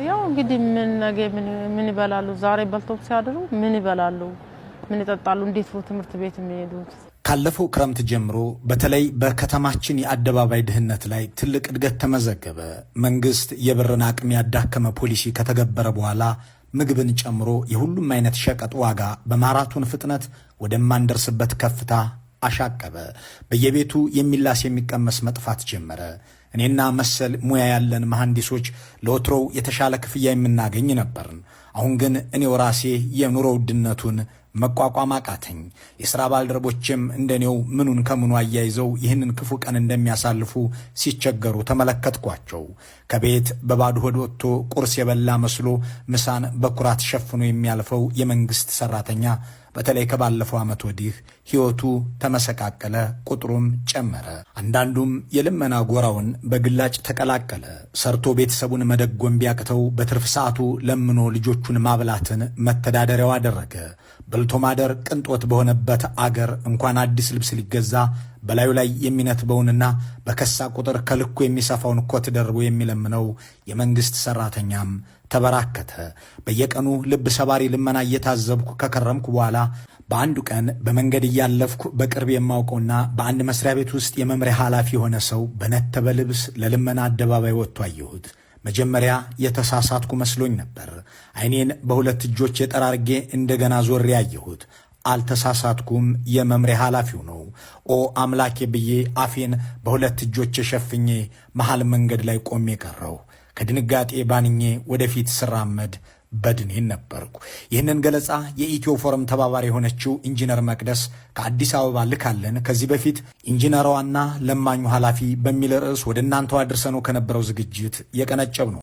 ያው እንግዲህ ምን ይበላሉ ዛሬ በልተው ሲያድሩ ምን ይበላሉ ምን ይጠጣሉ እንዴት ነው ትምህርት ቤት የሚሄዱት? ካለፈው ክረምት ጀምሮ በተለይ በከተማችን የአደባባይ ድህነት ላይ ትልቅ እድገት ተመዘገበ። መንግስት የብርን አቅም ያዳከመ ፖሊሲ ከተገበረ በኋላ ምግብን ጨምሮ የሁሉም አይነት ሸቀጥ ዋጋ በማራቶን ፍጥነት ወደማንደርስበት ከፍታ አሻቀበ። በየቤቱ የሚላስ የሚቀመስ መጥፋት ጀመረ። እኔና መሰል ሙያ ያለን መሐንዲሶች ለወትሮው የተሻለ ክፍያ የምናገኝ ነበርን። አሁን ግን እኔው ራሴ የኑሮ ውድነቱን መቋቋም አቃተኝ። የሥራ ባልደረቦችም እንደኔው ምኑን ከምኑ አያይዘው ይህንን ክፉ ቀን እንደሚያሳልፉ ሲቸገሩ ተመለከትኳቸው። ከቤት በባዶ ሆድ ወጥቶ ቁርስ የበላ መስሎ ምሳን በኩራት ሸፍኖ የሚያልፈው የመንግስት ሰራተኛ በተለይ ከባለፈው ዓመት ወዲህ ሕይወቱ ተመሰቃቀለ፣ ቁጥሩም ጨመረ። አንዳንዱም የልመና ጎራውን በግላጭ ተቀላቀለ። ሰርቶ ቤተሰቡን መደጎም ቢያቅተው በትርፍ ሰዓቱ ለምኖ ልጆቹን ማብላትን መተዳደሪያው አደረገ። በልቶ ማደር ቅንጦት በሆነበት አገር እንኳን አዲስ ልብስ ሊገዛ በላዩ ላይ የሚነትበውንና በከሳ ቁጥር ከልኩ የሚሰፋውን ኮት ደርቦ የሚለምነው የመንግስት ሰራተኛም ተበራከተ። በየቀኑ ልብ ሰባሪ ልመና እየታዘብኩ ከከረምኩ በኋላ በአንዱ ቀን በመንገድ እያለፍኩ በቅርብ የማውቀውና በአንድ መስሪያ ቤት ውስጥ የመምሪያ ኃላፊ የሆነ ሰው በነተበ ልብስ ለልመና አደባባይ ወጥቶ አየሁት። መጀመሪያ የተሳሳትኩ መስሎኝ ነበር። ዓይኔን በሁለት እጆች የጠራርጌ እንደገና ዞሬ አየሁት። አልተሳሳትኩም፣ የመምሪያ ኃላፊው ነው። ኦ አምላኬ ብዬ አፌን በሁለት እጆች ሸፍኜ መሃል መንገድ ላይ ቆሜ ቀረሁ። ከድንጋጤ ባንኜ ወደፊት ስራመድ በድኔን ነበርኩ። ይህንን ገለጻ የኢትዮ ፎረም ተባባሪ የሆነችው ኢንጂነር መቅደስ ከአዲስ አበባ ልካለን ከዚህ በፊት ኢንጂነሯና ለማኙ ኃላፊ በሚል ርዕስ ወደ እናንተው አድርሰነው ከነበረው ዝግጅት የቀነጨብ ነው።